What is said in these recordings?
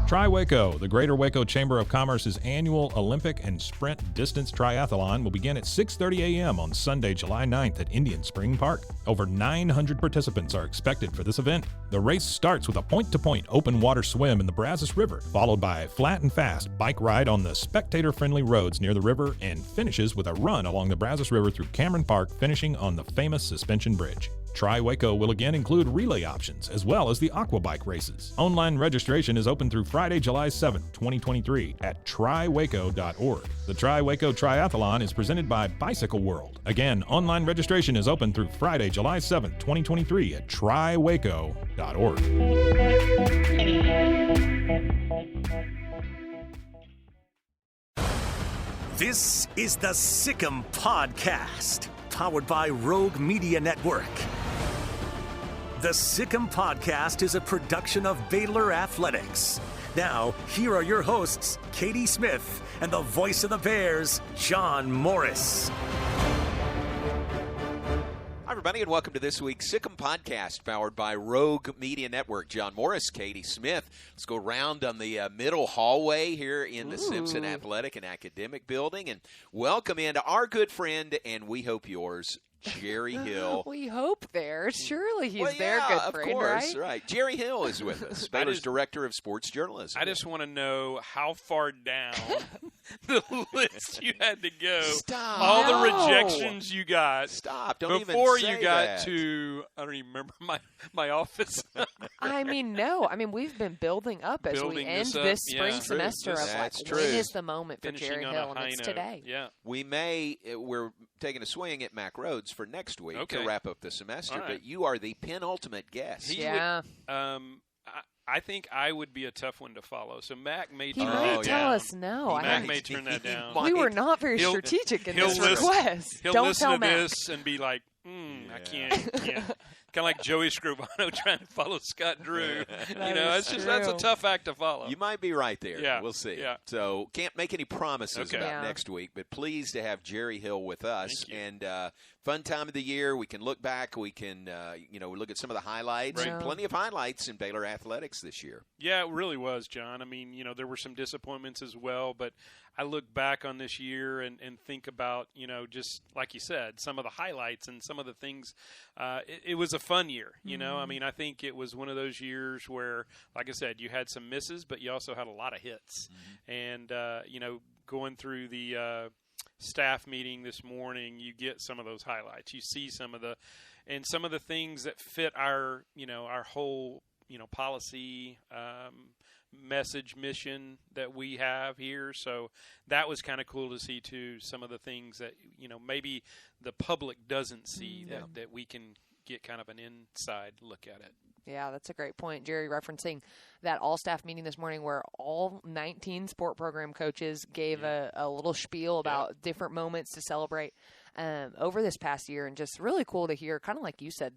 Tri-Waco, the Greater Waco Chamber of Commerce's annual Olympic and Sprint Distance Triathlon will begin at 6:30 a.m. on Sunday, July 9th at Indian Spring Park. Over 900 participants are expected for this event. The race starts with a point-to-point open water swim in the Brazos River, followed by a flat and fast bike ride on the spectator-friendly roads near the river, and finishes with a run along the Brazos River through Cameron Park, finishing on the famous Suspension Bridge. Tri-Waco will again include relay options, as well as the aquabike races. Online registration is open through Friday, July 7th, 2023 at triwaco.org. The Tri-Waco Triathlon is presented by Bicycle World. Again, online registration is open through Friday, July 7th, 2023 at triwaco.org. This is the Sic'Em Podcast, powered by Rogue Media Network. The Sic'Em Podcast is a production of Baylor Athletics. Now, here are your hosts, Katie Smith and the voice of the Bears, John Morris. Hi, everybody, and welcome to this week's Sic'Em Podcast, powered by Rogue Media Network. John Morris, Katie Smith. Let's go around on the middle hallway here in the Simpson Athletic and Academic Building and welcome in our good friend, and we hope yours, Jerry Hill. We hope there. Surely he's their good friend, of course, right? Jerry Hill is with us, Baylor's Director of Sports Journalism. I just want to know how far down the list you had to go. Stop. All the rejections you got. Stop. Don't before even say you got that. to, I don't even remember my office. I mean, we've been building up as we end this spring semester of That's like, true. when is the moment for Finishing Jerry on Hill, a and high it's note. today. Yeah. We're taking a swing at Mac Rhodes for next week to wrap up the semester, All right. but you are the penultimate guest. I think I would be a tough one to follow. So Mac may He turn might that tell down. us no. Mac may turn that down. We were not very He'll- strategic in he'll this listen- request. He'll Don't listen tell to Mac. this and be like, I can't. Kind of like Joey Scribano trying to follow Scott Drew. is that's a true. tough act to follow. You might be right there. Yeah. We'll see. Yeah. So can't make any promises Okay. about Yeah. next week, but pleased to have Jerry Hill with us. Thank you. And fun time of the year. We can look back. We can, look at some of the highlights. Right. And plenty of highlights in Baylor athletics this year. Yeah, it really was, John. I mean, there were some disappointments as well, but I look back on this year and think about, just like you said, some of the highlights and some of the things. It was a fun year, I mean, I think it was one of those years where, like I said, you had some misses, but you also had a lot of hits. And, going through the staff meeting this morning, you get some of those highlights. You see some of the things that fit our whole, policy, message mission that we have here. So that was kind of cool to see too, some of the things that maybe the public doesn't see that we can get kind of an inside look at it. Yeah, that's a great point, Jerry, referencing that all-staff meeting this morning where all 19 sport program coaches gave a little spiel about different moments to celebrate over this past year, and just really cool to hear, kind of like you said,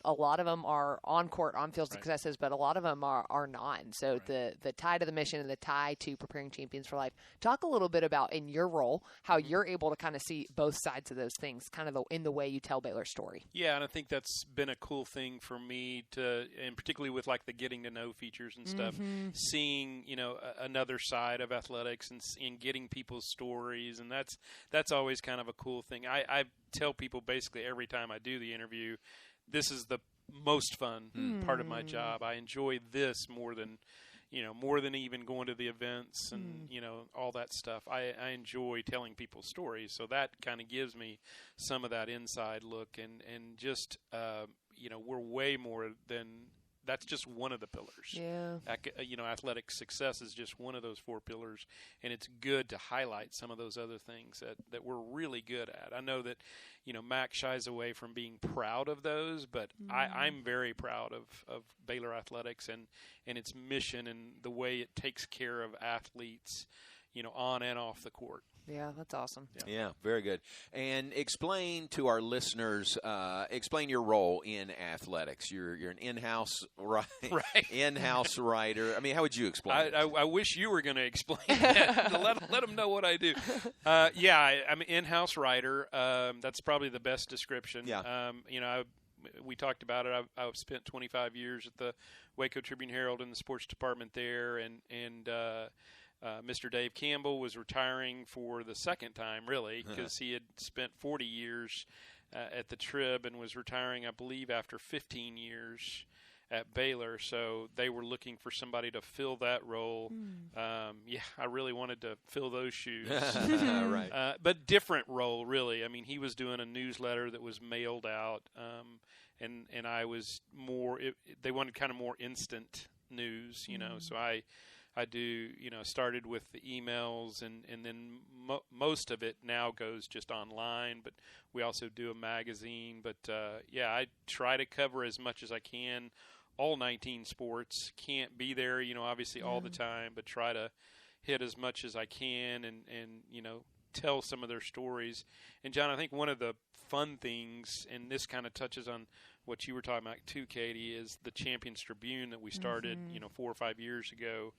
a lot of them are on-court, on-field successes, but a lot of them are not. And so the tie to the mission and the tie to preparing champions for life. Talk a little bit about, in your role, how you're able to kind of see both sides of those things, kind of in the way you tell Baylor's story. Yeah, and I think that's been a cool thing for me to, and particularly with like the getting to know features and stuff, seeing, another side of athletics and getting people's stories. And that's always kind of a cool thing. I tell people basically every time I do the interview, this is the most fun part of my job. I enjoy this more than even going to the events and, all that stuff. I enjoy telling people's stories. So that kind of gives me some of that inside look and just, we're way more than that's just one of the pillars. Yeah. Athletic success is just one of those four pillars, and it's good to highlight some of those other things that we're really good at. I know that, Mac shies away from being proud of those, but I'm very proud of Baylor Athletics and its mission and the way it takes care of athletes, on and off the court. Yeah, that's awesome. Yeah, very good. And explain to our listeners, explain your role in athletics. You're an in-house in-house writer. I mean, how would you explain it? I wish you were going to explain that. let them know what I do. I'm an in-house writer. That's probably the best description. Yeah. we talked about it. I've spent 25 years at the Waco Tribune-Herald in the sports department there, and Mr. Dave Campbell was retiring for the second time, really, because he had spent 40 years at the Trib and was retiring, I believe, after 15 years at Baylor. So they were looking for somebody to fill that role. I really wanted to fill those shoes. Right. But different role, really. I mean, he was doing a newsletter that was mailed out, and I was more they wanted kind of more instant news, so I do, started with the emails, and then most of it now goes just online, but we also do a magazine. But, I try to cover as much as I can, all 19 sports. Can't be there, obviously all the time, but try to hit as much as I can and tell some of their stories. And, John, I think one of the fun things, and this kind of touches on what you were talking about too, Katie, is the Champions Tribune that we started, 4 or 5 years ago.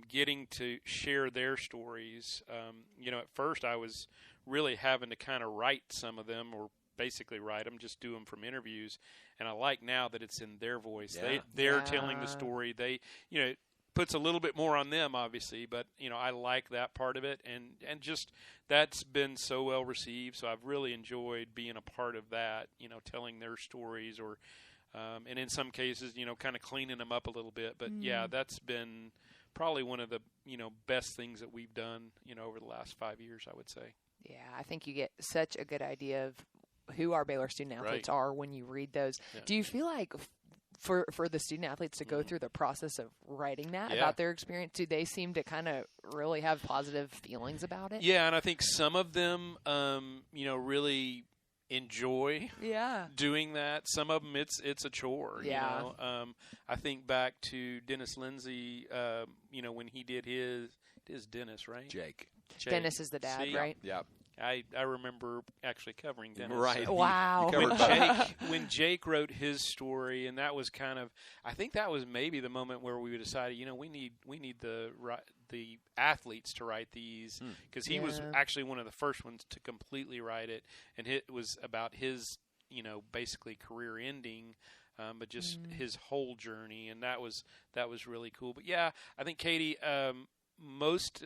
Getting to share their stories. At first I was really having to kind of write some of them, or basically write them, just do them from interviews. And I like now that it's in their voice. Yeah. They're telling the story. They, it puts a little bit more on them, obviously, but, I like that part of it. And just that's been so well received. So I've really enjoyed being a part of that, telling their stories, or and in some cases, kind of cleaning them up a little bit. But, that's been probably one of the best things that we've done over the last 5 years, I would say. Yeah, I think you get such a good idea of who our Baylor student athletes are when you read those. Yeah. Do you feel like for the student athletes to go through the process of writing that about their experience, do they seem to kind of really have positive feelings about it? Yeah, and I think some of them really enjoy doing that. Some of them it's a chore. I think back to Dennis Lindsay, when he did his Dennis, right? Jake. Dennis is the dad, right? Yeah. I remember actually covering Dennis. Right. So. Wow. When Jake wrote his story, and that was kind of, I think that was maybe the moment where we decided, we need the athletes to write these, because he was actually one of the first ones to completely write it, and it was about his, basically career ending. But just his whole journey, and that was really cool. But yeah, I think Katie, most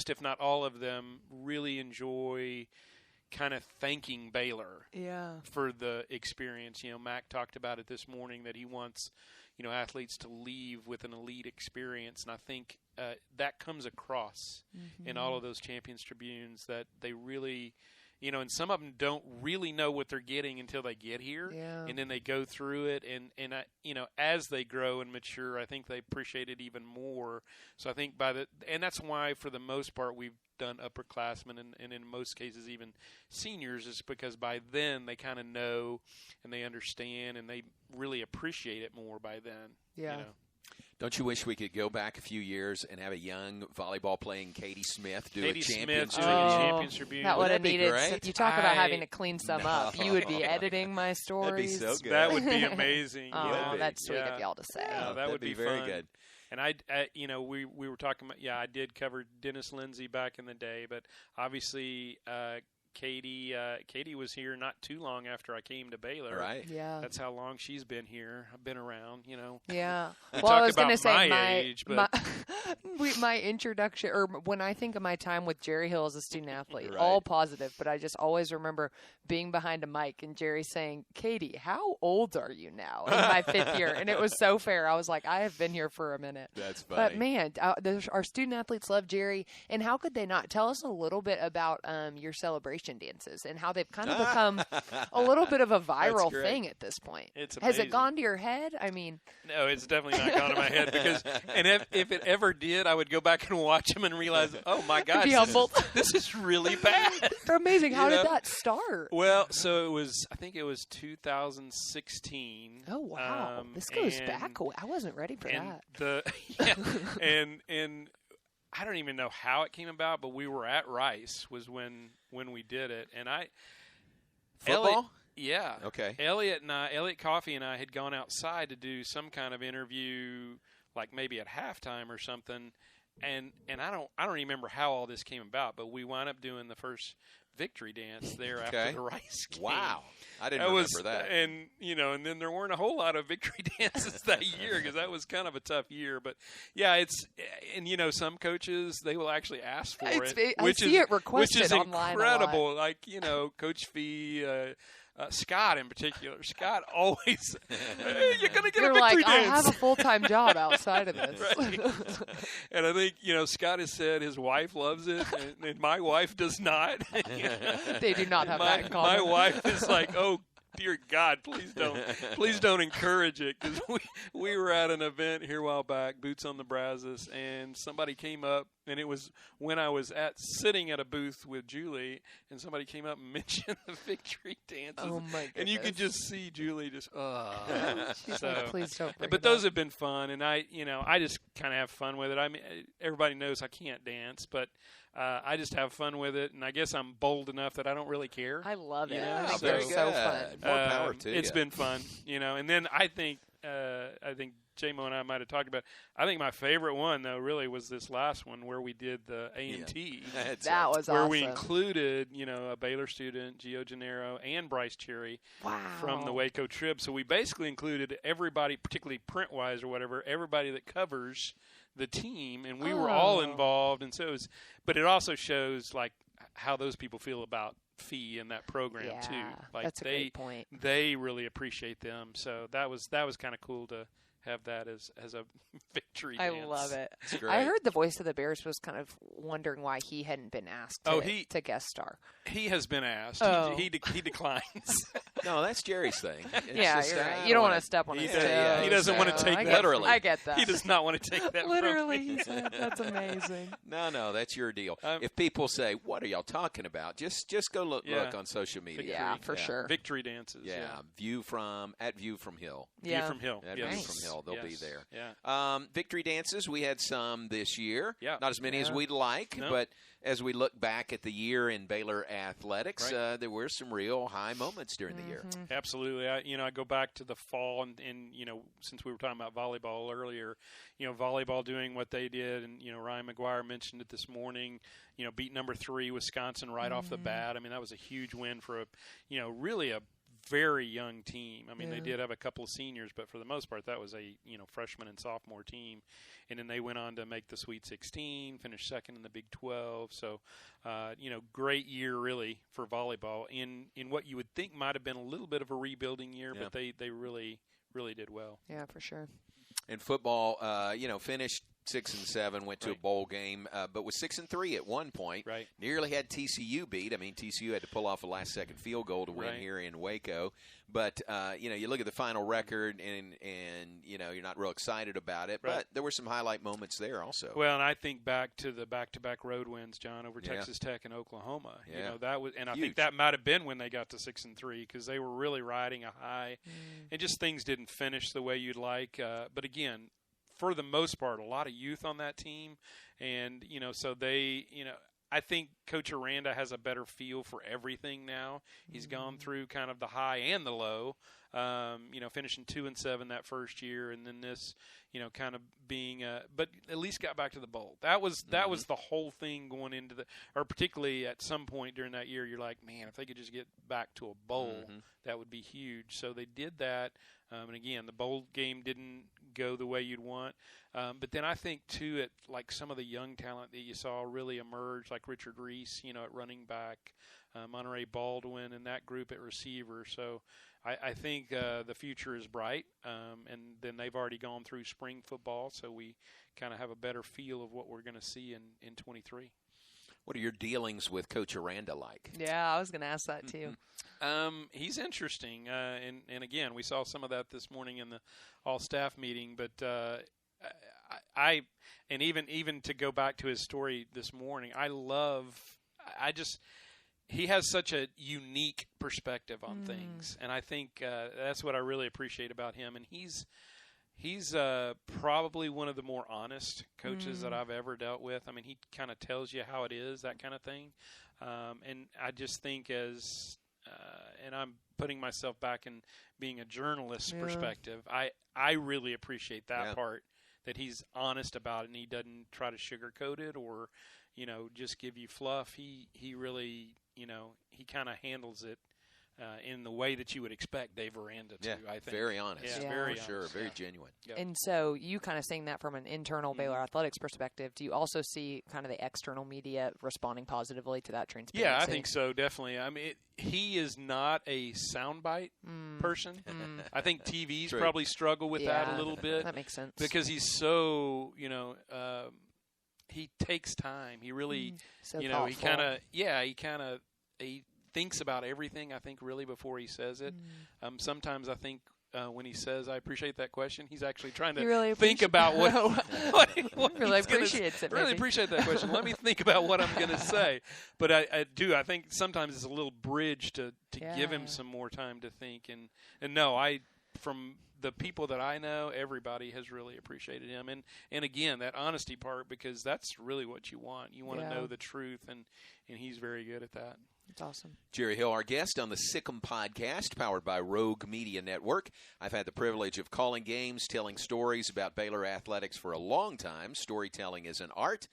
if not all of them really enjoy kind of thanking Baylor for the experience. Mac talked about it this morning, that he wants athletes to leave with an elite experience, and I think that comes across in all of those Champions Tribunes, that they really and some of them don't really know what they're getting until they get here, and then they go through it, and as they grow and mature, I think they appreciate it even more. So I think and that's why for the most part we've done upperclassmen and in most cases even seniors, is because by then they kind of know and they understand and they really appreciate it more by then. Yeah. Don't you wish we could go back a few years and have a young volleyball-playing Katie Smith do a Champions Tribune? That would have needed. Great. You talk about having to clean some up. You would be editing my stories. That'd be so good. That would be amazing. That's sweet of y'all to say. Yeah, that would be very fun. good. And we were talking about, I did cover Dennis Lindsay back in the day, but obviously Katie was here not too long after I came to Baylor. Right. Yeah. That's how long she's been here. I've been around, Yeah. We well, I talk was going to about say my age, but my introduction, or when I think of my time with Jerry Hill as a student athlete, Right. all positive, but I just always remember being behind a mic and Jerry saying, "Katie, how old are you now?" in my 5th year. And it was so fair. I was like, I have been here for a minute. That's funny. But man, our student athletes love Jerry. And how could they not? Tell us a little bit about your celebration dances and how they've kind of become a little bit of a viral thing at this point. It's Has amazing. it gone to your head? I mean, no, it's definitely not gone to my head, because, and if it ever did, I would go back and watch them and realize, oh my gosh, be humbled. This is really bad. They're amazing. How did that start? Well, so I think it was 2016. Oh wow, this goes back away. I wasn't ready for that. And I don't even know how it came about, but we were at Rice was when we did it, and Football? Okay. Elliot Coffey and I had gone outside to do some kind of interview, like maybe at halftime or something, And I don't remember how all this came about, but we wound up doing the first victory dance there after the Rice game. Wow. I didn't remember that. And, and then there weren't a whole lot of victory dances that year because that was kind of a tough year. But, yeah, some coaches, they will actually ask for it. I see it requested online incredible. a lot. Like, Coach Fee, Scott in particular. Scott always, hey, you're going to get a victory dance. I have a full-time job outside of this. Right. And I think, Scott has said his wife loves it, and my wife does not. They do not have that in common. My wife is like, oh, dear God, please don't encourage it, because we were at an event here a while back, Boots on the Brazos, and somebody came up, and it was when I was sitting at a booth with Julie, and somebody came up and mentioned the victory dances. Oh my goodness. And you could just see Julie just, She's like, please don't bring but those have been fun, and I just kind of have fun with it. I mean, everybody knows I can't dance, but I just have fun with it, and I guess I'm bold enough that I don't really care. I love it. Yeah, I think very they're so fun. More power to It's you. been fun, And then I think J-Mo and I might have talked about. I think my favorite one though really was this last one where we did the A&T. Yeah. That was where awesome. we included a Baylor student, Gio Gennaro, and Bryce Cherry from the Waco trip. So we basically included everybody, particularly print-wise or whatever, everybody that covers the team, and we were all involved. And so but it also shows like how those people feel about Fee in that program too. Like that's a great point. They really appreciate them. So that was kind of cool to have that as a victory dance. I love it. It's great. I heard the voice of the Bears was kind of wondering why he hadn't been asked to guest star. He has been asked. Oh. He declines. No, that's Jerry's thing. It's Yeah, just, you're right. You don't want to step on his toes. He doesn't want to take I that. get- Literally. I get that. He does not want to take that Literally, from me. he said, that's amazing. No, that's your deal. If people say, "What are y'all talking about?" Just go look on social media. Yeah, for sure. Victory dances. Yeah, View from Hill. Yeah. View from Hill. At Yes. View from Hill, they'll be there. Yeah. Victory dances, we had some this year. Yeah. Not as many as we'd like, No. but as we look back at the year in Baylor athletics, Right. there were some real high moments during the year. Absolutely. I go back to the fall, and since we were talking about volleyball earlier, volleyball doing what they did, and Ryan McGuire mentioned it this morning. Beat number 3 Wisconsin right off the bat. I mean, that was a huge win for really a very young team. I mean, they did have a couple of seniors, but for the most part, that was a freshman and sophomore team. And then they went on to make the Sweet 16, finished second in the Big 12. So, great year really for volleyball in what you would think might have been a little bit of a rebuilding year, but they really, really did well. Yeah, for sure. And football, finished 6-7, went to a bowl game, but was 6-3 at one point. Right. Nearly had TCU beat. I mean, TCU had to pull off a last-second field goal to win here in Waco. But you look at the final record, and you're not real excited about it. Right. But there were some highlight moments there also. Well, and I think back to the back-to-back road wins, John, over Texas Tech and Oklahoma. Yeah. That was, and I Huge. think that might have been when they got to 6-3 because they were really riding a high, and just things didn't finish the way you'd like. But again, for the most part, a lot of youth on that team, and so they, I think Coach Aranda has a better feel for everything now. He's gone through kind of the high and the low. Finishing 2-7 that first year, and then this, kind of being, but at least got back to the bowl. That was the whole thing going into or particularly at some point during that year, you're like, man, if they could just get back to a bowl, that would be huge. So they did that, and again, the bowl game didn't go the way you'd want. But then I think too, at like some of the young talent that you saw really emerge, like Richard Reese, at running back, Monterey Baldwin, and that group at receiver. So I think the future is bright, and then they've already gone through spring football, so we kind of have a better feel of what we're going to see in 23. What are your dealings with Coach Aranda like? Yeah, I was going to ask that too. He's interesting, and again, we saw some of that this morning in the all-staff meeting. But and even to go back to his story this morning, he has such a unique perspective on things, and I think that's what I really appreciate about him. And he's probably one of the more honest coaches that I've ever dealt with. I mean, he kind of tells you how it is, that kind of thing. And I just think and I'm putting myself back in being a journalist's perspective, I really appreciate that part that he's honest about it, and he doesn't try to sugarcoat it or, just give you fluff. He really, he kind of handles it in the way that you would expect Dave Aranda to, I think. Very honest. Yeah, Yeah. very For sure. honest. Very genuine. Yep. And so you kind of seeing that from an internal Baylor athletics perspective. Do you also see kind of the external media responding positively to that transparency? Yeah, I think so, definitely. I mean, he is not a soundbite person. I think TVs True. probably struggle with that Yeah, a little bit. That makes sense. Because he's so, he takes time. He really, So he thoughtful. he thinks about everything, I think, really before he says it. Sometimes I think when he says, I appreciate that question, he's actually trying to He really think about what really he's gonna appreciates it, Really maybe. appreciate that question. Let me think about what I'm going to say. But I think sometimes it's a little bridge to give him some more time to think. And no, from the people that I know, everybody has really appreciated him. And again, that honesty part, because that's really what you want. You want to know the truth, and he's very good at that. It's awesome. Jerry Hill, our guest on the Sic'Em podcast, powered by Rogue Media Network. I've had the privilege of calling games, telling stories about Baylor athletics for a long time. Storytelling is an art.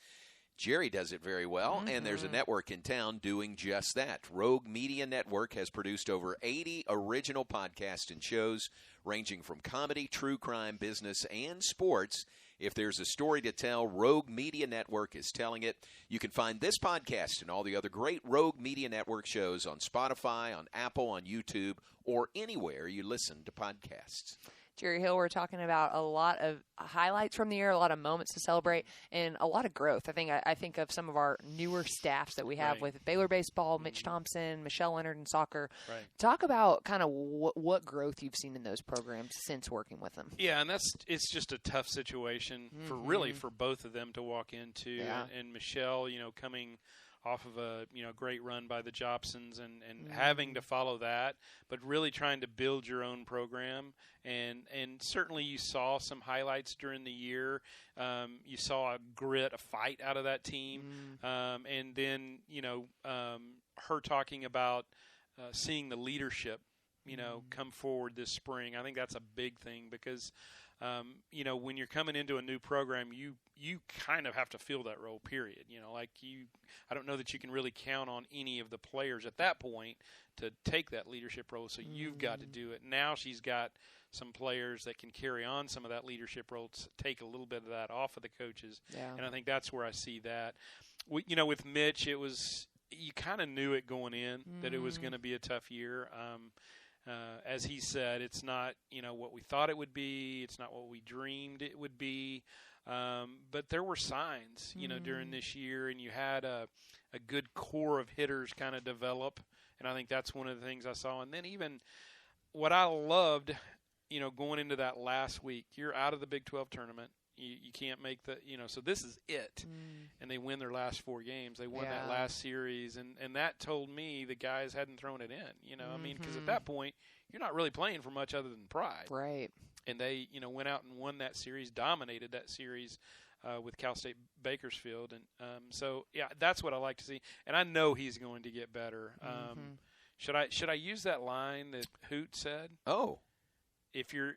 Jerry does it very well, and there's a network in town doing just that. Rogue Media Network has produced over 80 original podcasts and shows ranging from comedy, true crime, business, and sports. If there's a story to tell, Rogue Media Network is telling it. You can find this podcast and all the other great Rogue Media Network shows on Spotify, on Apple, on YouTube, or anywhere you listen to podcasts. Jerry Hill, we're talking about a lot of highlights from the year, a lot of moments to celebrate, and a lot of growth. I think of some of our newer staffs that we have with Baylor baseball, Mitch Thompson, Michelle Leonard in soccer. Right. Talk about kind of what growth you've seen in those programs since working with them. Yeah, and it's just a tough situation for both of them to walk into. Yeah. And Michelle, coming off of a great run by the Jobsons and having to follow that, but really trying to build your own program. And certainly you saw some highlights during the year. You saw a grit, a fight out of that team. And then, her talking about seeing the leadership, come forward this spring. I think that's a big thing because when you're coming into a new program, you kind of have to fill that role, period. I don't know that you can really count on any of the players at that point to take that leadership role, so you've got to do it. Now she's got some players that can carry on some of that leadership role, to take a little bit of that off of the coaches, and I think that's where I see that. With Mitch, it was you kind of knew it going in that it was going to be a tough year. As he said, it's not what we thought it would be. It's not what we dreamed it would be. But there were signs, during this year, and you had a good core of hitters kind of develop, and I think that's one of the things I saw. And then even what I loved, going into that last week, you're out of the Big 12 tournament. You can't make so this is it. And they win their last 4 games. They won that last series, and that told me the guys hadn't thrown it in, because at that point, you're not really playing for much other than pride. Right. And they, went out and won that series, dominated that series with Cal State Bakersfield. And so, that's what I like to see. And I know he's going to get better. Should I use that line that Hoot said? Oh. If you're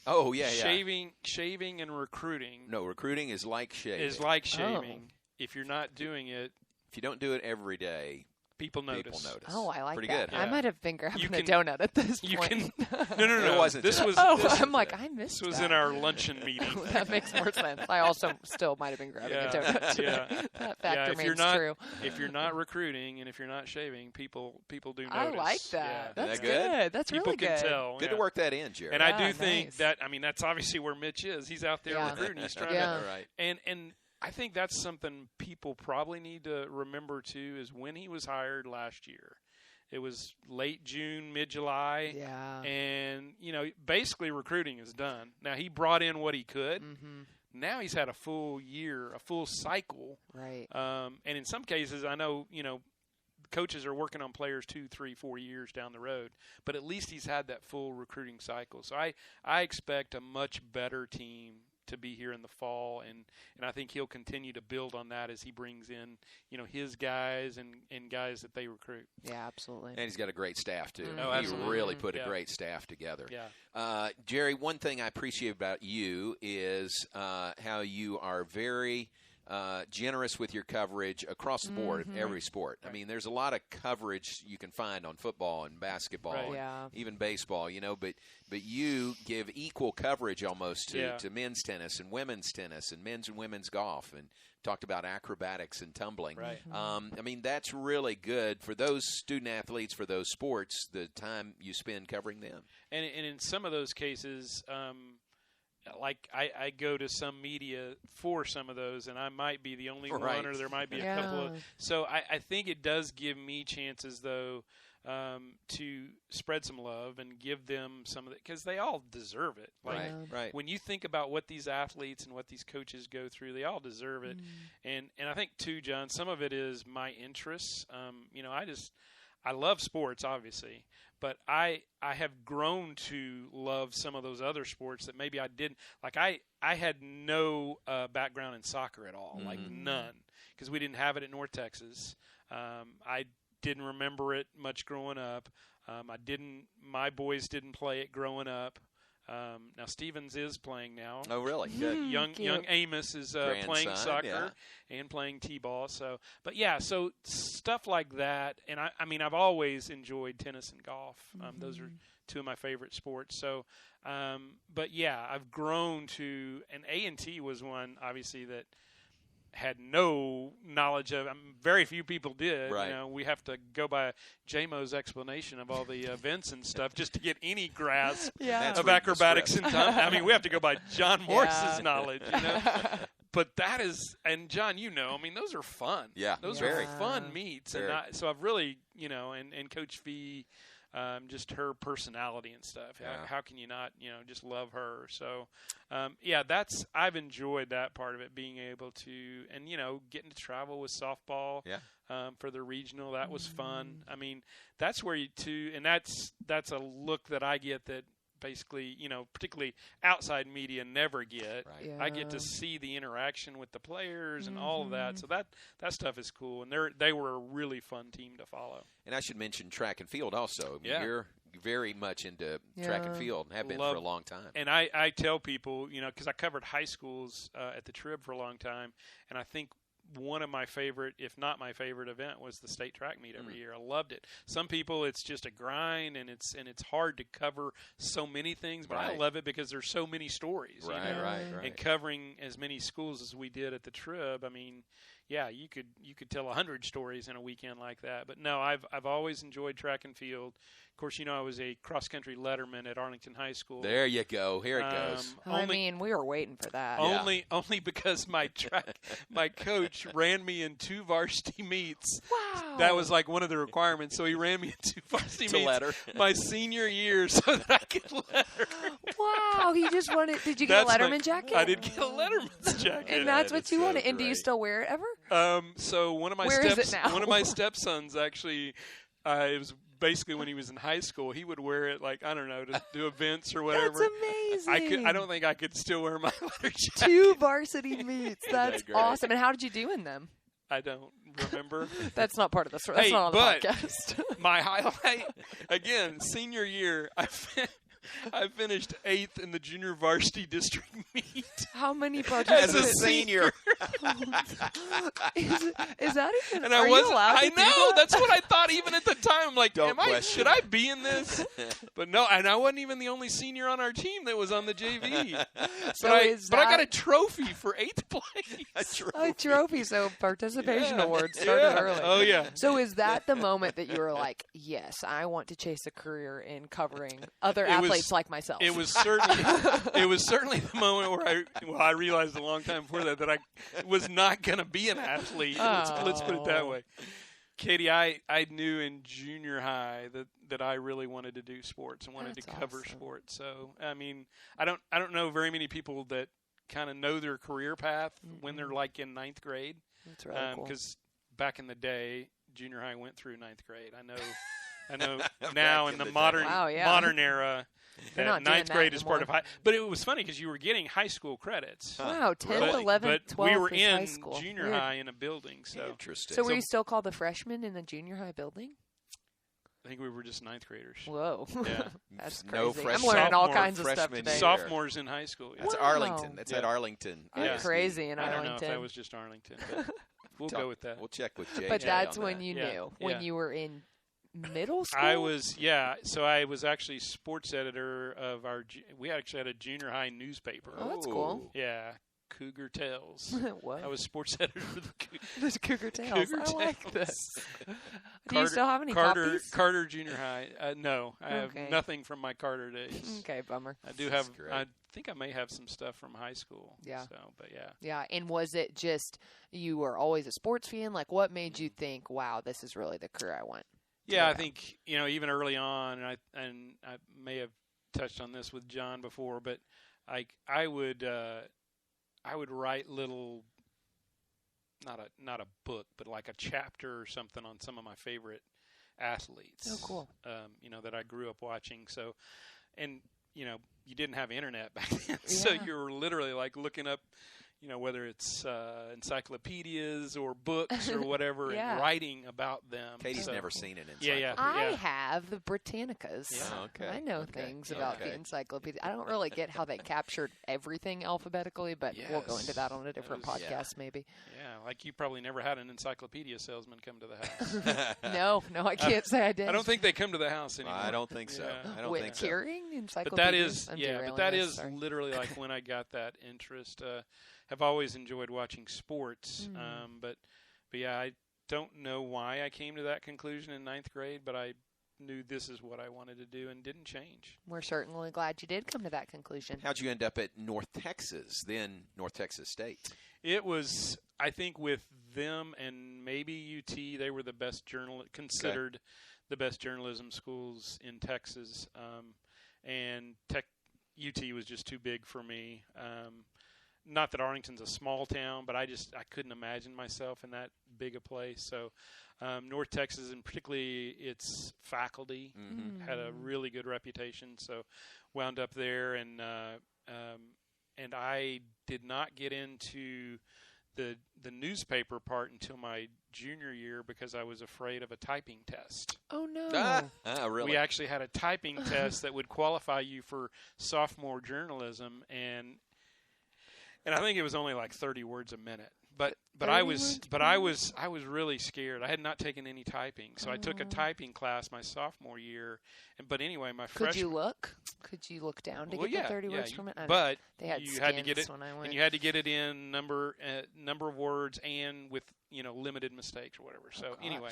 shaving and recruiting. No, recruiting is like shaving. If you're not doing it. If you don't do it every day, people notice. Oh, I like Pretty that. good, huh? I might have been grabbing a donut at this point. No. It wasn't. I'm like, I missed This was that. in our luncheon meeting. That makes more sense. I also still might have been grabbing a donut. That fact remains true. If you're not recruiting and if you're not shaving, people do notice. I like that. Yeah. That's Is that good? good. That's People really good. can tell. Good to work that in, Jerry. And I do nice. think that, that's obviously where Mitch is. He's out there recruiting. He's trying to. Right. And I think that's something people probably need to remember, too, is when he was hired last year. It was late June, mid-July. Yeah. And, basically recruiting is done. Now, he brought in what he could. Now he's had a full year, a full cycle. Right. And in some cases, I know, coaches are working on players 2, 3, 4 years down the road. But at least he's had that full recruiting cycle. So I expect a much better team to be here in the fall, and I think he'll continue to build on that as he brings in, his guys and guys that they recruit. Yeah, absolutely. And he's got a great staff, too. Oh, he absolutely. really put a great staff together. Yeah. Jerry, one thing I appreciate about you is how you are very generous with your coverage across the board, every sport. Right. I mean, there's a lot of coverage you can find on football and basketball and even baseball, but you give equal coverage almost to men's tennis and men's and women's golf, and talked about acrobatics and tumbling. Right. I mean, that's really good for those student athletes, for those sports, the time you spend covering them. And in some of those cases, like I go to some media for some of those, and I might be the only one, or there might be a couple of. So I think it does give me chances, though, to spread some love and give them some of it, because they all deserve it. Like, right. When you think about what these athletes and what these coaches go through, they all deserve it. And I think too, John, some of it is my interests. I love sports, obviously, but I have grown to love some of those other sports that maybe I didn't. Like I had no background in soccer at all, like none, because we didn't have it at North Texas. I didn't remember it much growing up. My boys didn't play it growing up. Now Stevens is playing now. Oh, really? Good. Young Amos is playing soccer and playing t-ball. So stuff like that. And I've always enjoyed tennis and golf. Those are two of my favorite sports. So, I've grown to, and A&T was one obviously that had no knowledge of. Very few people did. Right. We have to go by JMO's explanation of all the events and stuff just to get any grasp of acrobatics and tumbling. We have to go by John Morris's knowledge. But that is, and John, those are fun. Yeah, those very are fun meets. Very. And so I've really, and Coach Fee. Just her personality and stuff. How can you not, just love her? So, I've enjoyed that part of it, being able to, and, getting to travel with softball for the regional. That was fun. I mean, that's where and that's a look that I get that basically, particularly outside media never get. Right. I get to see the interaction with the players and all of that. So that stuff is cool. And they were a really fun team to follow. And I should mention track and field also. You're very much into track and field and have been for a long time. And I tell people, because I covered high schools at the Trib for a long time, and I think one of my favorite, if not my favorite event, was the state track meet every year. I loved it. Some people, it's just a grind, and it's hard to cover so many things, but I love it because there's so many stories. Right. And covering as many schools as we did at the Trib, you could tell 100 stories in a weekend like that. But no, I've always enjoyed track and field. Of course, I was a cross-country letterman at Arlington High School. There you go. Here it goes. We were waiting for that. Only because my coach ran me in 2 varsity meets. Wow. That was like one of the requirements. So he ran me in 2 varsity meets letter. my senior year so that I could letter. Wow. He just wanted – did you get a Letterman jacket? I did get a Letterman's jacket. And that's what you wanted. And do you still wear it ever? So one of my stepsons actually it was basically when he was in high school, he would wear it to do events or whatever. That's amazing. I don't think I could still wear my letter jacket. 2 varsity meets. That's awesome. And how did you do in them? I don't remember. That's not part of the story. That's not on the podcast. My highlight, again, senior year, I finished 8th in the junior varsity district meet. How many participants? As a senior. Is that even? And are you allowed to do that? That's what I thought even at the time. I'm like, should I be in this? But no, and I wasn't even the only senior on our team that was on the JV. But I got a trophy for 8th place. A trophy. So participation awards started early. Oh yeah. So is that the moment that you were like, yes, I want to chase a career in covering other athletes like myself? It was certainly the moment where I realized a long time before that I was not going to be an athlete. Let's put it that way. Katie, I knew in junior high that I really wanted to do sports and wanted to cover sports. So I don't know very many people that kind of know their career path when they're like in 9th grade. That's really cool. Because back in the day, junior high went through 9th grade. I know I know now in the modern era, that ninth grade is part of high. But it was funny because you were getting high school credits. Wow, 10, 11, 12 but we were in high school. junior high in a building. So interesting. So were you still called the freshman in the junior high building? I think we were just ninth graders. Whoa. Yeah. That's No crazy. I'm learning all kinds of stuff freshman today. year. Sophomores in high school. That's Arlington. That's at Arlington. That's crazy in I Arlington. don't know if that was just Arlington, but we'll go with that. We'll check with JJ. But that's on when that. you knew. When you were in middle school? I was, so I was actually sports editor of we actually had a junior high newspaper. Oh, that's cool. Yeah. Cougar Tales. What? I was sports editor for the Cougar Tales. Cougar I like this. Do Carter, you still have any copies? Carter Junior High. No, I have nothing from my Carter days. Okay, bummer. I do have. I think I may have some stuff from high school. Yeah. So, but yeah. Yeah, and was it just you were always a sports fan? Like, what made you think, "Wow, this is really the career I want"? Yeah, I think even early on, and I may have touched on this with John before, but I would write little, not a book, but like a chapter or something on some of my favorite athletes. Oh, cool. That I grew up watching. So, and you didn't have internet back then, so you were literally like looking up, whether it's encyclopedias or books or whatever, and writing about them. Katie's never seen an encyclopedia. Yeah. I have the Britannicas. Yeah, okay. I know things about the encyclopedia. I don't really get how they captured everything alphabetically, but we'll go into that on a different podcast maybe. Yeah, like you probably never had an encyclopedia salesman come to the house. No, I can't say I did. I don't think they come to the house anymore. I don't think so. Yeah. I don't think so. Carrying encyclopedias? But that is literally like when I got that interest. Have always enjoyed watching sports, but yeah, I don't know why I came to that conclusion in ninth grade, but I knew this is what I wanted to do and didn't change. We're certainly glad you did come to that conclusion. How'd you end up at North Texas, then North Texas State? It was, I think, with them and maybe UT, they were the best considered the best journalism schools in Texas, and UT was just too big for me. Not that Arlington's a small town, but I couldn't imagine myself in that big a place. So North Texas, and particularly its faculty, had a really good reputation. So wound up there, and I did not get into the newspaper part until my junior year because I was afraid of a typing test. Oh, no. Really? We actually had a typing test that would qualify you for sophomore journalism, and I think it was only like 30 words a minute. But I was really scared. I had not taken any typing, so I took a typing class my sophomore year. But anyway, my freshman. Could you look? Could you look down to get the 30 words per minute? But they had you had to get it, when I went. and you had to get it in number of words and with limited mistakes or whatever. So anyway.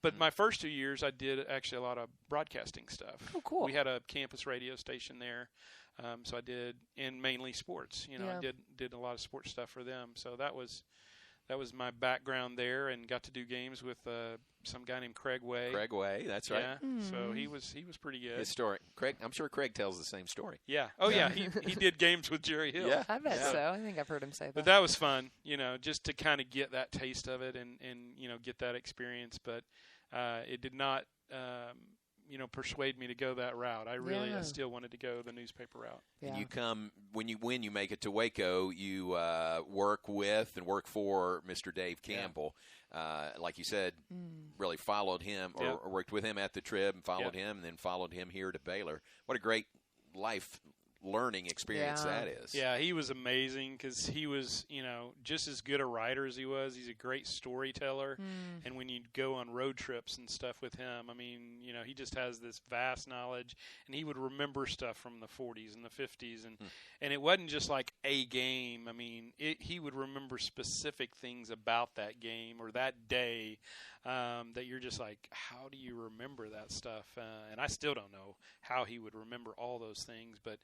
But my first 2 years, I did actually a lot of broadcasting stuff. Oh, cool. We had a campus radio station there. So I did, and mainly sports. I did a lot of sports stuff for them. So that was my background there, and got to do games with some guy named Craig Way. Craig Way, that's right. Yeah. So he was pretty good. His story, Craig. I'm sure Craig tells the same story. Yeah. Oh yeah. He did games with Jerry Hill. Yeah. I bet so. I think I've heard him say that. But that was fun. just to kind of get that taste of it and get that experience. But it did not. Persuade me to go that route. I still wanted to go the newspaper route. Yeah. And you come when you make it to Waco, you work with and work for Mr. Dave Campbell. Like you said, really followed him or worked with him at the Trib and followed him, and then followed him here to Baylor. What a great life learning experience that is. Yeah, he was amazing because he was, just as good a writer as he was. He's a great storyteller. And when you go on road trips and stuff with him, I mean, he just has this vast knowledge, and he would remember stuff from the 40s and the 50s. And it wasn't just like a game. I mean, he would remember specific things about that game or that day that you're just like, how do you remember that stuff? And I still don't know how he would remember all those things, but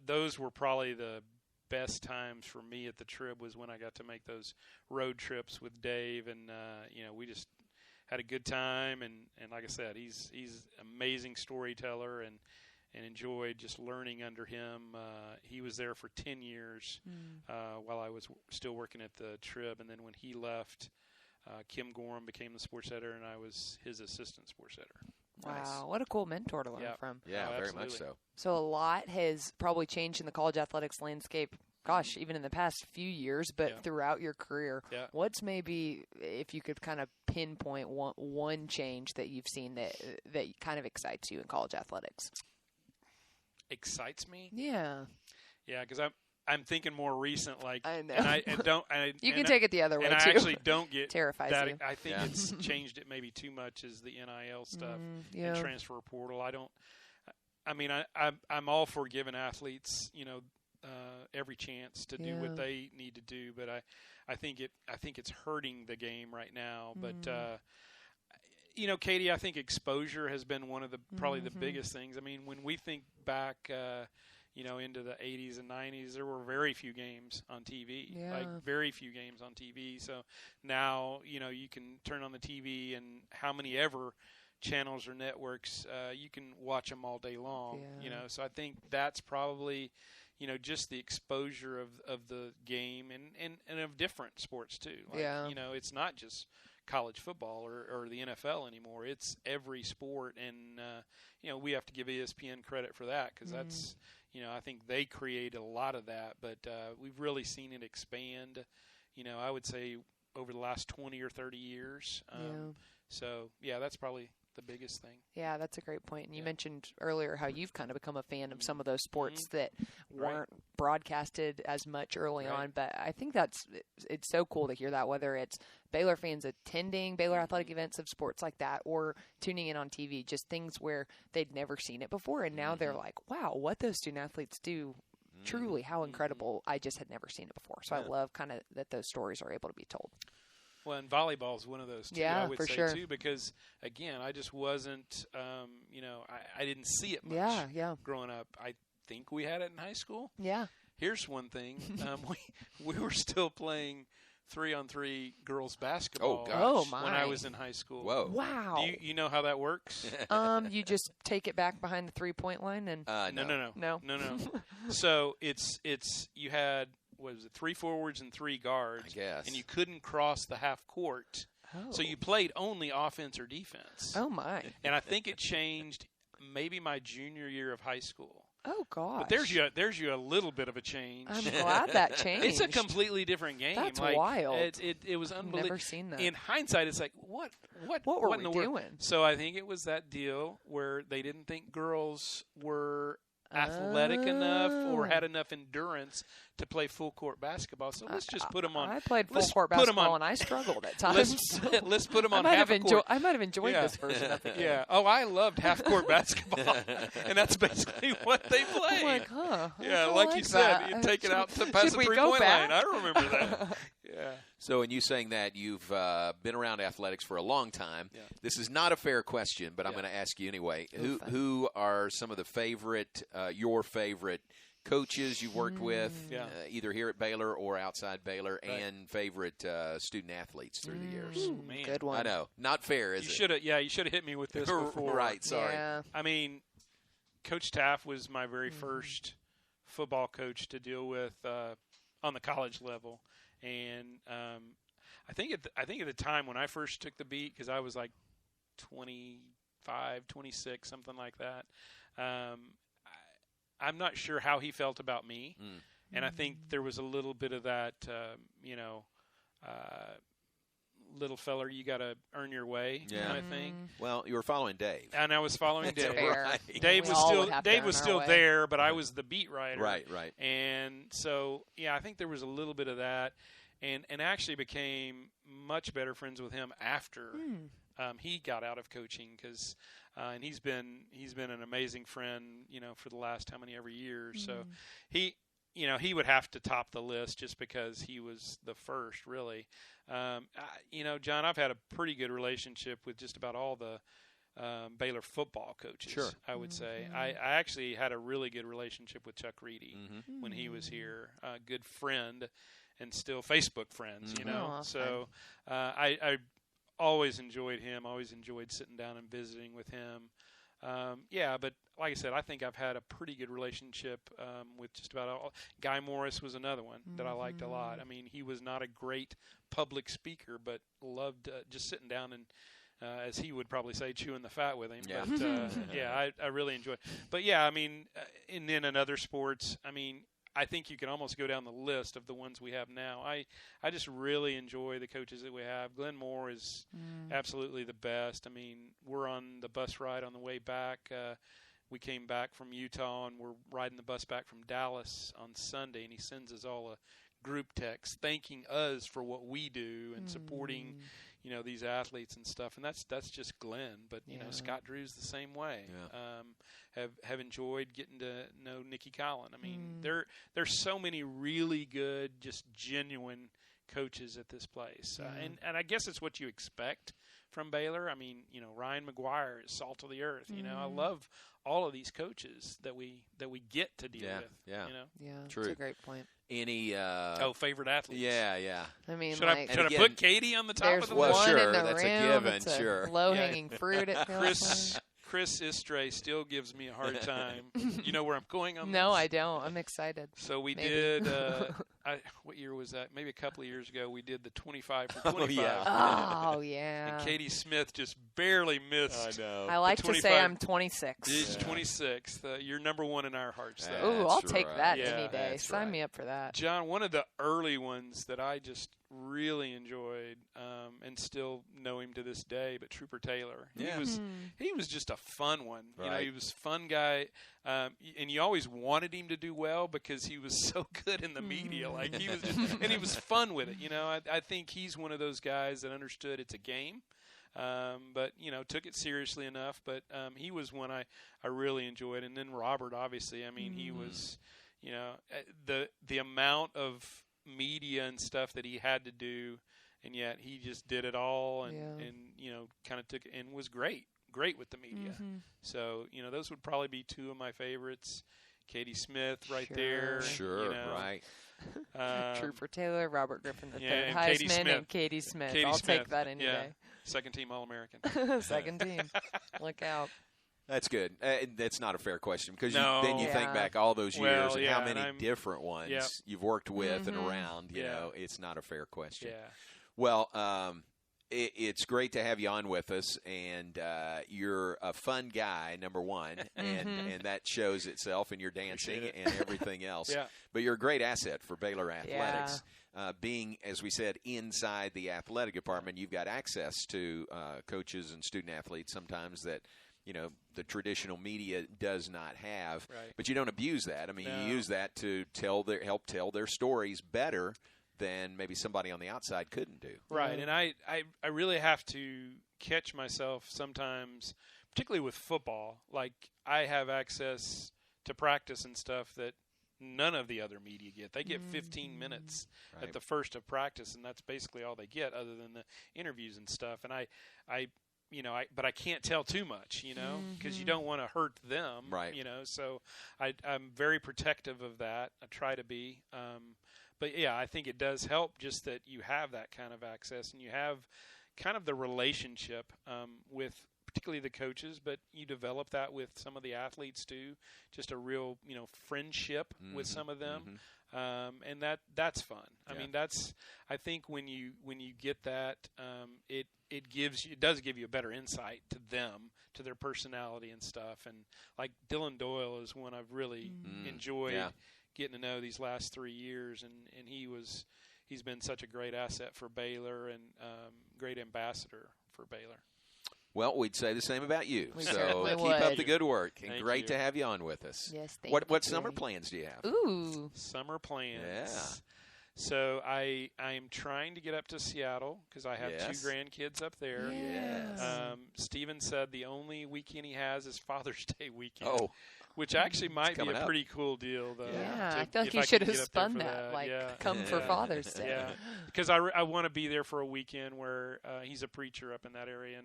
those were probably the best times for me at the Trib was when I got to make those road trips with Dave, and we just had a good time. And like I said, he's amazing storyteller, and enjoyed just learning under him. He was there for 10 years while I was still working at the Trib, and then when he left, Kim Gorham became the sports editor, and I was his assistant sports editor. Wow, Nice. what a cool mentor to learn from. Yeah, Oh, very much absolutely. so. So a lot has probably changed in the college athletics landscape, gosh, even in the past few years, but Yeah. throughout your career. Yeah. What's maybe, if you could kind of pinpoint one change that you've seen that kind of excites you in college athletics? Excites me? Yeah. Yeah, because I'm thinking more recent, like, I know. and I don't. I, You can and take it the other way, and too. I actually don't get Terrifies that. you. I think Yeah. it's changed it maybe too much is the NIL stuff yeah. and transfer portal. I don't. I mean, I'm all for giving athletes, every chance to do Yeah. what they need to do, but I think it's hurting the game right now. But Katie, I think exposure has been one of the probably the biggest things. I mean, when we think back, into the 80s and 90s, there were very few games on TV, like very few games on TV. So now, you can turn on the TV and how many ever channels or networks, you can watch them all day long, so I think that's probably, just the exposure of the game and of different sports too. Like, it's not just college football or the NFL anymore. It's every sport. And, we have to give ESPN credit for that because that's, I think they created a lot of that, but we've really seen it expand, I would say over the last 20 or 30 years. So, yeah, that's probably the biggest thing. Yeah, that's a great point. And you mentioned earlier how you've kind of become a fan of some of those sports that weren't broadcasted as much early on. But I think it's so cool to hear that, whether it's Baylor fans attending Baylor athletic events of sports like that or tuning in on TV, just things where they'd never seen it before. And now they're like, wow, what those student athletes do. Truly, how incredible. I just had never seen it before. So I love kind of that those stories are able to be told. Well, and volleyball is one of those, too, Yeah, I would for say, sure. too, because, again, I just wasn't, I didn't see it much growing up. I think we had it in high school. Yeah. Here's one thing. We were still playing 3-on-3 girls basketball when I was in high school. Whoa. Wow. You know how that works? You just take it back behind the 3-point line and No. So it's you had, what was it, 3 forwards and 3 guards. I guess. And you couldn't cross the half court. So you played only offense or defense. Oh, my. And I think it changed maybe my junior year of high school. Oh, gosh. But there's you a little bit of a change. I'm glad that changed. It's a completely different game. That's like, wild. It was unbelievable. Never seen that. In hindsight, it's like, what were in we the world? doing? So I think it was that deal where they didn't think girls were athletic enough or had enough endurance to play full court basketball. So let's just put them on. I played full court basketball and I struggled at times. Let's put them on half court. I might have enjoyed this version of the game. Yeah. Oh, I loved half court basketball, and that's basically what they played. I'm like, huh? Yeah, like you said, you take it out to past the 3-point line. I remember that. Yeah. So in you saying that, you've been around athletics for a long time. Yeah. This is not a fair question, but I'm going to ask you anyway. Who are some of the your favorite coaches you've worked with, either here at Baylor or outside Baylor, and favorite student athletes through the years? Ooh, man. Good one. I know. Not fair, is it? You should have hit me with this before. Right, sorry. Yeah. I mean, Coach Taft was my very first football coach to deal with on the college level. And I think at the time when I first took the beat, because I was like 25, 26, something like that, I'm not sure how he felt about me. And I think there was a little bit of that, little feller, you got to earn your way kind of thing. Well, you were following Dave. And I was following Dave. Right. Dave was still there, but I was the beat writer. Right. And so, I think there was a little bit of that, and actually became much better friends with him after he got out of coaching, because and he's been an amazing friend, for the last how many ever years. So he would have to top the list just because he was the first, really. John, I've had a pretty good relationship with just about all the Baylor football coaches. Sure. I would say. I actually had a really good relationship with Chuck Reedy when he was here. A good friend, and still Facebook friends. So I always enjoyed him. Always enjoyed sitting down and visiting with him. But like I said, I think I've had a pretty good relationship with just about all. Guy Morris was another one that I liked a lot. I mean, he was not a great public speaker, but loved just sitting down and as he would probably say, chewing the fat with him. Yeah. But I really enjoy it. But yeah, I mean, and then in other sports, I mean, I think you can almost go down the list of the ones we have now. I just really enjoy the coaches that we have. Glenn Moore is absolutely the best. I mean, we're on the bus ride on the way back. We came back from Utah, and we're riding the bus back from Dallas on Sunday, and he sends us all a group text thanking us for what we do and supporting, you know, these athletes and stuff. And that's just Glenn. But, you know, Scott Drew's the same way. Yeah. Have enjoyed getting to know Nikki Collin. I mean, there's so many really good, just genuine coaches at this place. And I guess it's what you expect from Baylor. I mean, you know, Ryan McGuire is salt of the earth. You know, I love all of these coaches that we get to deal with. Yeah. You know? Yeah, True. that's a great point. Any favorite athletes? Yeah. I mean, Should like, I put Katie on the top there's of the Well, list? one sure, in the that's a rim. given, It's a sure. low-hanging fruit. It feels like. Chris Istre still gives me a hard time. You know where I'm going on No, this? I don't. I'm excited. So we Maybe. did, what year was that? Maybe a couple of years ago, we did the 25 for 25. Oh, yeah. And Katie Smith just barely missed. I know. I like to say 25 I'm 26. She's 26th. You're number one in our hearts, though. Ooh, I'll That's take right. that Yeah, any day. that's Sign right. me up for that. John, one of the early ones that I just really enjoyed and still know him to this day, but Trooper Taylor. Yeah. He was just a fun one. You know, Right. he was a fun guy, and you always wanted him to do well because he was so good in the media. Like he was, and he was fun with it. You know, I think he's one of those guys that understood it's a game. But, you know, took it seriously enough. But he was one I really enjoyed. And then Robert, obviously, I mean, he was, you know, the amount of media and stuff that he had to do, and yet he just did it all and you know, kind of took it and was great with the media. So, you know, those would probably be two of my favorites. Katie Smith right there. Sure, you know. right. Trooper Taylor, Robert Griffin III, and Katie Heisman, Smith. and Katie Smith. Katie I'll Smith. take that any day. Second team All-American. Second team. Look out. That's good. That's not a fair question because No. then you think Yeah. back all those years and how and many I'm- different ones Yep. you've worked with and around. You Yeah. know, it's not a fair question. Yeah. Well, it's great to have you on with us, and you're a fun guy, number one, and that shows itself in your dancing and everything else. Yeah. But you're a great asset for Baylor Athletics. Being, as we said, inside the athletic department, you've got access to coaches and student athletes sometimes that, you know, the traditional media does not have. Right. But you don't abuse that. I mean, No. you use that to help tell their stories better than maybe somebody on the outside couldn't do. Right, and I really have to catch myself sometimes, particularly with football. Like, I have access to practice and stuff that none of the other media get. They get 15 minutes at the first of practice, and that's basically all they get other than the interviews and stuff. And but I can't tell too much, you know, because you don't want to hurt them, Right. you know. So I'm very protective of that. I try to be. But, yeah, I think it does help just that you have that kind of access and you have kind of the relationship with particularly the coaches, but you develop that with some of the athletes too, just a real, you know, friendship with some of them. And that's fun. I mean, I think when you get that, it does give you a better insight to them, to their personality and stuff. And like Dylan Doyle is one I've really enjoyed getting to know these last 3 years, and he's been such a great asset for Baylor and great ambassador for Baylor. Well, we'd say the same about you. We So certainly keep up would. the good work, and Thank great you. to have you on with us. Yes, thank What you, summer Jerry. plans do you have? Ooh. Summer plans. Yeah. So I'm trying to get up to Seattle because I have Yes. 2 grandkids up there. Yes. Steven said the only weekend he has is Father's Day weekend. Oh. Which actually might be coming a up. pretty cool deal, though. Yeah, to- I feel like if you can should have get up there spun for that. Like, yeah. come for Yeah. Father's Day. Yeah, because I want to be there for a weekend where he's a preacher up in that area,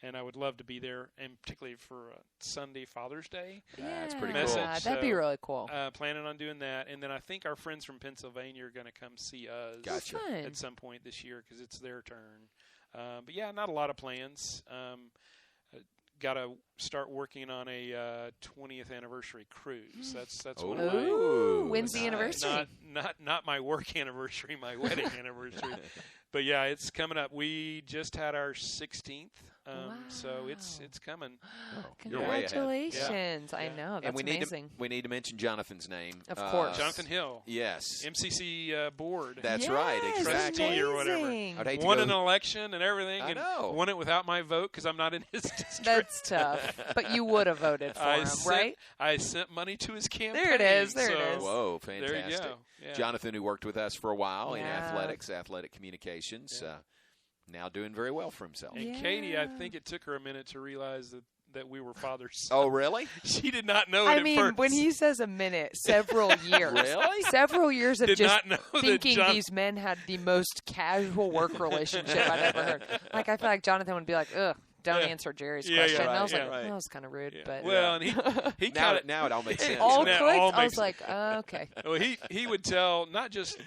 and I would love to be there, and particularly for Sunday Father's Day. That's pretty cool. Yeah, that'd be So, really cool. Planning on doing that, and then I think our friends from Pennsylvania are going to come see us Gotcha. Fun. at some point this year because it's their turn. But yeah, not a lot of plans. Got to start working on a 20th anniversary cruise. That's one of my. Ooh, when's the nice. anniversary? Not my work anniversary, my wedding anniversary. But yeah, it's coming up. We just had our 16th So it's coming. You're way ahead. Congratulations! I know that's amazing. We need to mention Jonathan's name. Of course, Jonathan Hill. Yes, MCC board. That's right. Exactly. Or whatever. I'd hate to won an election and everything. I know. Won it without my vote because I'm not in his district. That's tough. But you would have voted for him, right? I sent money to his campaign. There it is. There it is. Whoa, fantastic. There you go. Yeah. Jonathan, who worked with us for a while in athletic communications, now doing very well for himself. And Katie, I think it took her a minute to realize that we were fathers. Oh, really? She did not know it at first. When he says a minute, several years. Really? Several years of Did just not know thinking that these men had the most casual work relationship I've ever heard. Like, I feel like Jonathan would be like, ugh. Don't answer Jerry's question. And I was like, that was kind of rude. Yeah. But well, and he now it all makes sense. all clicked. All I was like, okay. Well, he would tell not just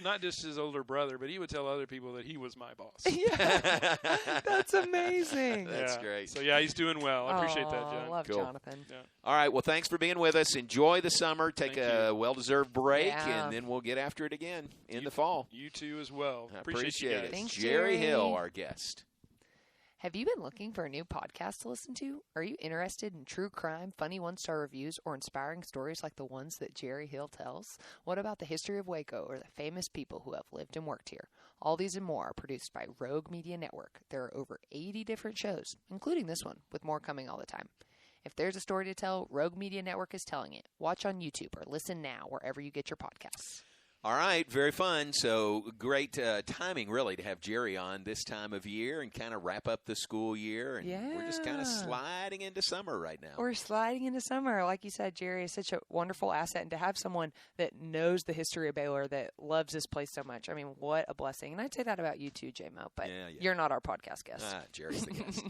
his older brother, but he would tell other people that he was my boss. Yeah, that's amazing. That's great. So he's doing well. I appreciate that, John. I love Jonathan. Yeah. All right. Well, thanks for being with us. Enjoy the summer. Take a well-deserved break, and then we'll get after it again in the fall. You too as well. I appreciate you guys. it. Thanks, Jerry Jerry. Hill, our guest. Have you been looking for a new podcast to listen to? Are you interested in true crime, funny one-star reviews, or inspiring stories like the ones that Jerry Hill tells? What about the history of Waco or the famous people who have lived and worked here? All these and more are produced by Rogue Media Network. There are over 80 different shows, including this one, with more coming all the time. If there's a story to tell, Rogue Media Network is telling it. Watch on YouTube or listen now wherever you get your podcasts. All right, very fun. So great timing, really, to have Jerry on this time of year and kind of wrap up the school year. And we're just kind of sliding into summer right now. We're sliding into summer. Like you said, Jerry is such a wonderful asset. And to have someone that knows the history of Baylor, that loves this place so much, I mean, what a blessing. And I'd say that about you too, J-Mo, but you're not our podcast guest. Jerry's the guest.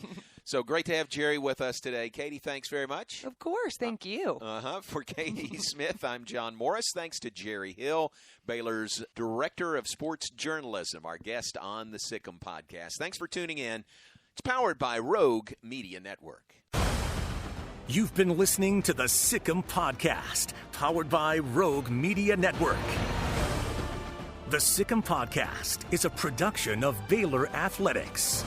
So great to have Jerry with us today. Katie, thanks very much. Of course. Thank you. For Katie Smith, I'm John Morris. Thanks to Jerry Hill, Baylor's Director of Sports Journalism, our guest on the Sic'Em podcast. Thanks for tuning in. It's powered by Rogue Media Network. You've been listening to the Sic'Em podcast, powered by Rogue Media Network. The Sic'Em podcast is a production of Baylor Athletics.